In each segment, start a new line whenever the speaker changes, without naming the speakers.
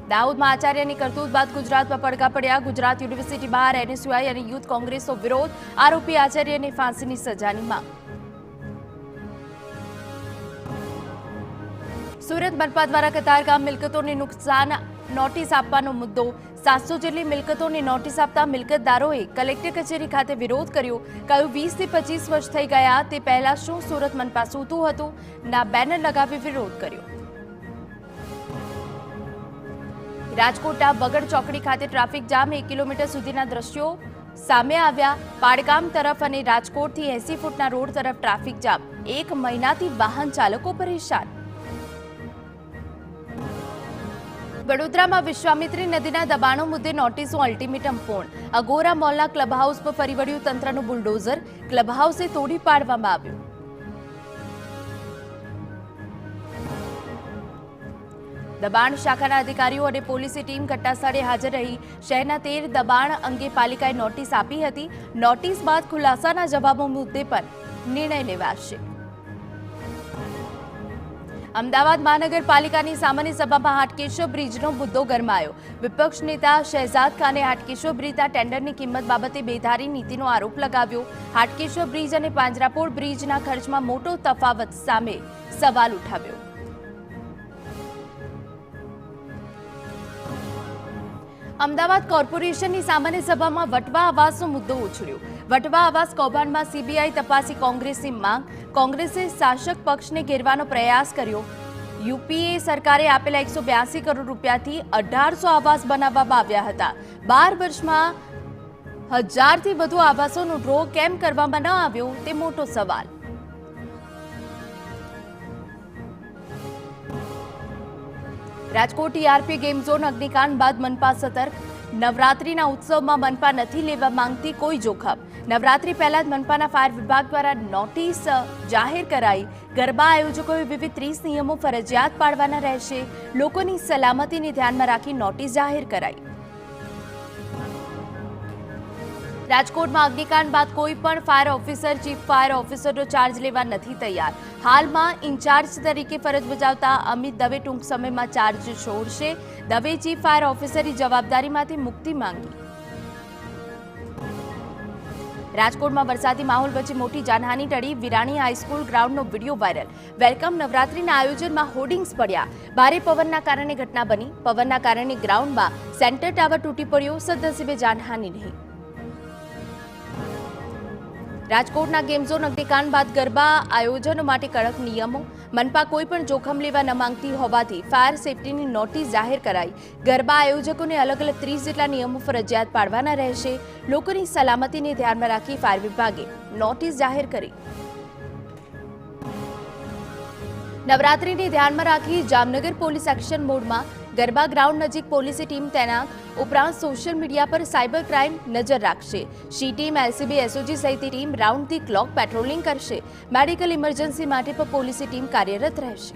દાહોદમાં આચાર્યની કરતૂત બાદ ગુજરાતમાં પડઘા પડ્યા. ગુજરાત યુનિવર્સિટી બહાર એનએસયુઆઈ અને યુથ કોંગ્રેસનો વિરોધ. આરોપી આચાર્યને ફાંસીની સજાની માંગ. સુરત મનપા દ્વારા કતારગામ મિલકતોને નુકસાન નોટિસ આપવાનો મુદ્દો. 700 જેટલી મિલકતોને નોટિસ આપતા મિલકતદારોએ કલેક્ટર કચેરી ખાતે વિરોધ કર્યો. કહ્યું 20 થી 25 વર્ષ થઈ ગયા, તે પહેલા શું સુરત મનપા સૂતું હતું? ના બેનર લગાવી વિરોધ કર્યો. રાજકોટના બગડ ચોકડી ખાતે ટ્રાફિક જામ. 1 કિલોમીટર સુધીના દ્રશ્યો સામે આવ્યા. પાડગામ તરફ અને રાજકોટથી 80 ફૂટના રોડ તરફ ટ્રાફિક જામ. 1 મહિનાથી વાહન ચાલકો પરેશાન. વડોદરામાં વિશ્વામિત્રી નદીના દબાણો મુદ્દે નોટિસો અલ્ટિમેટમ પૂર્ણ. અગોરા મોલના ક્લબ હાઉસ પર ફરી વળ્યું તંત્રનું બુલડોઝર. ક્લબ હાઉસે તોડી પાડવામાં આવ્યું. દબાણ શાખાના અધિકારીઓ અને પોલીસની ટીમ ઘટનાસ્થળે હાજર રહી શહેરના 13 દબાણ અંગે પાલિકાએ નોટિસ આપી હતી. નોટિસ બાદ ખુલાસાના જવાબો મુદ્દે પણ નિર્ણય લેવાશે. અમદાવાદ મહાનગરપાલિકાની સામાન્ય સભામાં હાટકેશ્વર બ્રિજનો મુદ્દો ગરમાયો. વિપક્ષ નેતા શહેજાદ ખાને હાટકેશ્વર બ્રિજના ટેન્ડરની કિંમત બાબતે બેધારી નીતિનો આરોપ લગાવ્યો. હાટકેશ્વર બ્રિજ અને પાંજરાપોળ બ્રિજના ખર્ચમાં મોટો તફાવત સામે સવાલ ઉઠાવ્યો. અમદાવાદ કોર્પોરેશનની સામાન્ય સભામાં વટવા આવાસનો મુદ્દો ઉછળ્યો. વટવા આવાસ કૌભાંડમાં સીબીઆઈ તપાસી કોંગ્રેસની માંગ. કોંગ્રેસે શાસક પક્ષને ઘેરવાનો પ્રયાસ કર્યો. યુપીએ સરકારે આપેલા 182 કરોડ રૂપિયાથી 1800 આવાસ બનાવવામાં આવ્યા હતા. 12 વર્ષમાં 1000થી વધુ આવાસોનો ડ્રો કેમ કરવામાં ન આવ્યો તે મોટો સવાલ. રાજકોટ ટીઆરપી ગેમ ઝોન અગ્નિકાંડ બાદ મનપા સતર્ક. નવરાત્રીના ઉત્સવમાં મનપા નથી લેવા માંગતી કોઈ જોખમ. નવરાત્રી પહેલા જ મનપાના ફાયર વિભાગ દ્વારા નોટિસ જાહેર કરાઈ. ગરબા આયોજકોએ વિવિધ 30 નિયમો ફરજિયાત પાડવાના રહેશે. લોકોની સલામતીને ધ્યાનમાં રાખી નોટિસ જાહેર કરાઈ. રાજકોટમાં અગ્નિકાંડ બાદ કોઈ પણ ફાયર ઓફિસર ચીફ ફાયર ઓફિસરનો ચાર્જ લેવા નથી તૈયાર. હાલમાં ઇન્ચાર્જ તરીકે ફરજ બજાવતા અમિત દવે ટૂંક સમયમાં ચાર્જ છોડશે. દવે ચીફ ફાયર ઓફિસરની જવાબદારીમાંથી મુક્તિ માંગી. રાજકોટમાં વરસાદી માહોલ વચ્ચે મોટી જાનહાની ટળી. વિરાણી હાઈસ્કૂલ ગ્રાઉન્ડનો વિડીયો વાયરલ. વેલકમ નવરાત્રીના આયોજનમાં હોર્ડિંગ્સ પડ્યા. ભારે પવનના કારણે ઘટના બની. પવનના કારણે ગ્રાઉન્ડમાં સેન્ટર ટાવર તૂટી પડ્યો. સદનસીબે જાનહાની નહીં. રાજકોટના ગેમ ઝોન અગ્નિકાંડ બાદ ગરબા આયોજનો માટે કડક નિયમો. મનપા કોઈ પણ જોખમ લેવા ન માંગતી હોવાથી ફાયર સેફટીની નોટિસ જાહેર કરાઈ. ગરબા આયોજકોને અલગ અલગ 30 જેટલા નિયમો ફરજિયાત પાડવાના રહેશે. લોકોની સલામતીને ધ્યાનમાં રાખી ફાયર વિભાગે નોટિસ જાહેર કરી. નવરાત્રીને ધ્યાનમાં રાખી જામનગર પોલીસ એક્શન મોડમાં. ગરબા ગ્રાઉન્ડ નજીક પોલીસની ટીમ તૈનાત. ઉપરાંત સોશિયલ મીડિયા પર સાયબર ક્રાઇમ નજર રાખશે. શી ટીમ, એલસીબી, એસઓજી સહિતની team round the clock patrolling કરશે. મેડિકલ ઇમરજન્સી માટે પણ પોલીસની ટીમ કાર્યરત રહેશે.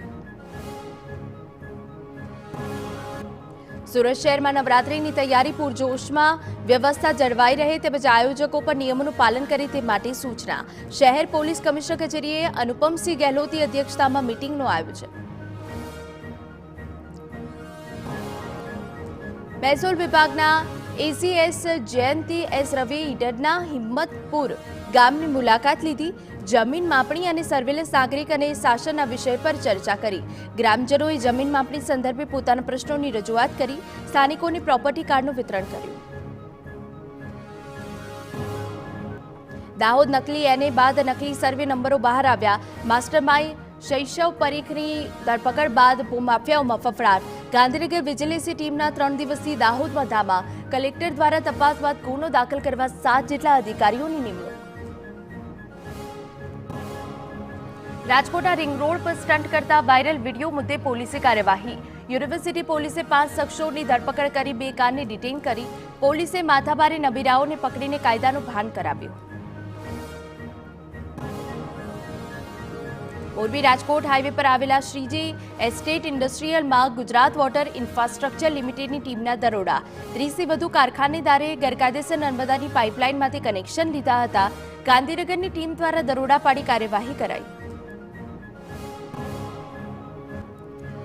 સુરત શહેરમાં નવરાત્રીની તૈયારી પૂરજોશમાં. વ્યવસ્થા જળવાઈ રહે તેમજ આયોજકો પર નિયમોનું પાલન કરે તે માટે સૂચના. શહેર પોલીસ કમિશનર કચેરીએ અનુપમસિંહ ગેહલોતની અધ્યક્ષતામાં મીટિંગનું આયોજન. મહેસૂલ વિભાગના એસીએસ જયંતી એસ રવિએ ઈડરના હિંમતપુર ગામની મુલાકાત લીધી. જમીન માપણી અને સર્વેલન્સ, નાગરિક અને શાસનના વિષય પર ચર્ચા કરી. ગ્રામજનોએ જમીન માપણી સંદર્ભે પોતાના પ્રશ્નોની રજૂઆત કરી. સ્થાનિકોને પ્રોપર્ટી કાર્ડનું વિતરણ કર્યું. દાહોદ નકલી એને બાદ નકલી સર્વે નંબરો બહાર આવ્યા. માસ્ટરમાઇન્ડ શૈશવ પરીખની ધરપકડ બાદ ભૂમાફિયાઓમાં ફફડાટ. ગાંધીનગર વિજિલન્સની ટીમના 3 દિવસથી દાહોદમાં ધામા. કલેક્ટર દ્વારા તપાસ બાદ ગુનો દાખલ કરવા 7 જેટલા અધિકારીઓની નિમણૂક. રાજકોટના રિંગ રોડ પર સ્ટન્ટ કરતા વાયરલ વિડીયો મુદ્દે પોલીસે કાર્યવાહી. યુનિવર્સિટી પોલીસે 5 શખ્સોની ધરપકડ કરી 2 કારને ડિટેન કરી. પોલીસે માથાભારે નબીરાઓને પકડીને કાયદાનું ભાન કરાવ્યું. મોરબી રાજકોટ હાઈવે પર આવેલા શ્રીજી એસ્ટેટ ઇન્ડસ્ટ્રીયલમાં ગુજરાત વોટર ઇન્ફ્રાસ્ટ્રક્ચર લિમિટેડની ટીમના દરોડા. 30 થી વધુ કારખાનેદારે ગેરકાયદેસર નર્મદાની પાઇપલાઇનમાંથી કનેક્શન લીધા હતા. ગાંધીનગરની ટીમ દ્વારા દરોડા પાડી કાર્યવાહી કરાઈ.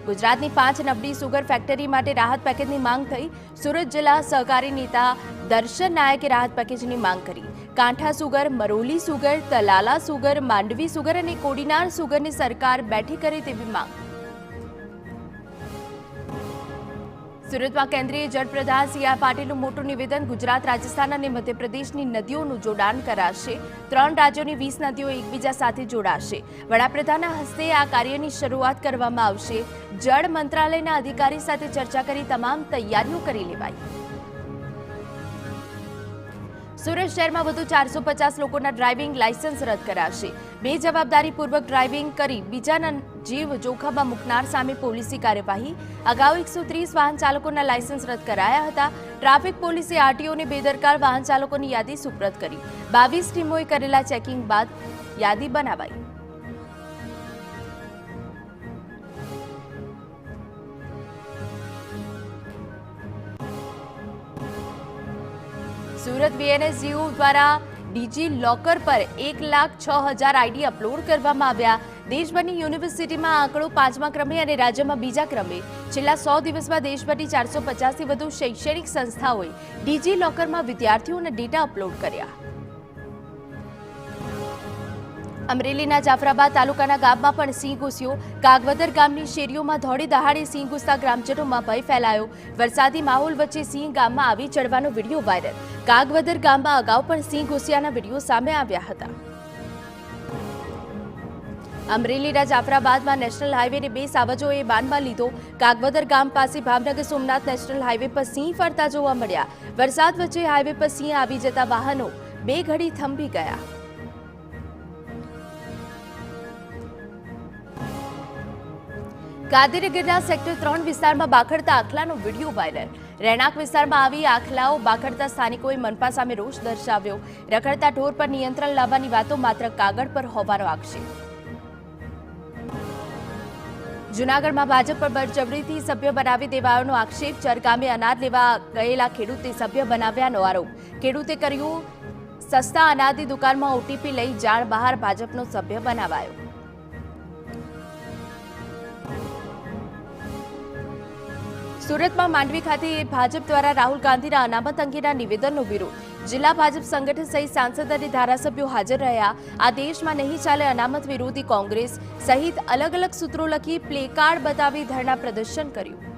ગુજરાતની 5 નબળી સુગર ફેક્ટરી માટે રાહત પેકેજની માંગ થઈ. સુરત જિલ્લા સહકારી નેતા દર્શન નાયકે રાહત પેકેજની માંગ કરી. કાંઠા sugar, Maroli sugar, Talala sugar, Mandvi sugar અને કોડીનાર સુગરની સરકાર બેઠી કરે તેવી માંગ. સુરતમાં કેન્દ્રીય જળપ્રધાન સી.આર. પાટીલનું મોટું નિવેદન. ગુજરાત, રાજસ્થાન અને મધ્યપ્રદેશની નદીઓનું જોડાણ કરાશે. 3 રાજ્યોની 20 નદીઓ એકબીજા સાથે જોડાશે. વડાપ્રધાનના હસ્તે આ કાર્યની શરૂઆત કરવામાં આવશે. જળ મંત્રાલયના અધિકારી સાથે ચર્ચા કરી તમામ તૈયારીઓ કરી લેવાઈ. સુરત શહેરમાં વધુ 450 લોકોના ડ્રાઇવિંગ લાયસન્સ રદ કરાશે. બેજવાબદારીપૂર્વક ડ્રાઇવિંગ કરી બીજાના જીવ જોખમમાં મૂકનાર સામે પોલીસી કાર્યવાહી. અગાઉ 130 વાહન ચાલકોના લાયસન્સ રદ કરાયા હતા. ટ્રાફિક પોલીસે આરટીઓને બેદરકાર વાહન ચાલકોની યાદી સુપ્રત કરી. 22 ટીમોએ કરેલા ચેકિંગ બાદ યાદી બનાવાઈ. સુરત VNSGU દ્વારા ડીજી લોકર પર 1,06,000 આઈડી અપલોડ કરવામાં આવ્યા. દેશભરની યુનિવર્સિટીમાં આંકડો 5મા ક્રમે અને રાજ્યમાં 2જા ક્રમે. છેલ્લા 100 દિવસમાં દેશભરની 450થી વધુ શૈક્ષણિક સંસ્થાઓએ ડીજી લોકરમાં વિદ્યાર્થીઓના ડેટા અપલોડ કર્યા. અમરેલીના જાફરાબાદ તાલુકાના ગામમાં પણ સિંહ ઘૂસ્યો. કાગવદર ગામની શેરીઓમાં દોડી દહાડે સિંહ ઘૂસતા ગ્રામજનોમાં ભય ફેલાયો. વરસાદી માહોલ વચ્ચે સિંહ ગામમાં આવી ચડવાનો વિડીયો વાયરલ. કાગવદર ગામમાં અગાઉ પણ સિંહ ઘૂસ્યાના વિડીયો સામે આવ્યા હતા. અમરેલીના જાફરાબાદમાં નેશનલ હાઈવેને 2 સાવજોએ બાનમાં લીધો. કાગવદર ગામ પાસે ભાવનગર સોમનાથ નેશનલ હાઈવે પર સિંહ ફરતા જોવા મળ્યા. વરસાદ વચ્ચે હાઈવે પર સિંહ આવી જતા વાહનો 2 ઘડી થંભી ગયા. ગાંધીનગરના સેક્ટર 3 વિસ્તારમાં બાખડતા આખલાનો વિડીયો વાયરલ. રહેણાંક વિસ્તારમાં આવી આખલાઓ બાખડતા સ્થાનિકોએ મનપા સામે રોષ દર્શાવ્યો. રખડતા ઢોર પર નિયંત્રણ લાવવાની વાતો માત્ર કાગળ પર હોવાનો આક્ષેપ. જૂનાગઢમાં ભાજપ પર બળજબરીથી સભ્ય બનાવી દેવાયોનો આક્ષેપ. ચરગામે અનાજ લેવા ગયેલા ખેડૂતે સભ્ય બનાવ્યાનો આરોપ. ખેડૂતે કર્યું સસ્તા અનાજની દુકાનમાં ઓટીપી લઈ જાણ બહાર ભાજપનો સભ્ય બનાવાયો. સુરતમાં માંડવી ખાતે ભાજપ દ્વારા રાહુલ ગાંધીના અનામત અંગેના નિવેદનનો વિરોધ. જિલ્લા ભાજપ સંગઠન સહિત સાંસદ અને ધારાસભ્યો હાજર રહ્યા. આ દેશમાં નહીં ચાલે અનામત વિરોધી કોંગ્રેસ સહિત અલગ અલગ સૂત્રો લખી પ્લેકાર્ડ બતાવી ધરણા પ્રદર્શન કર્યું.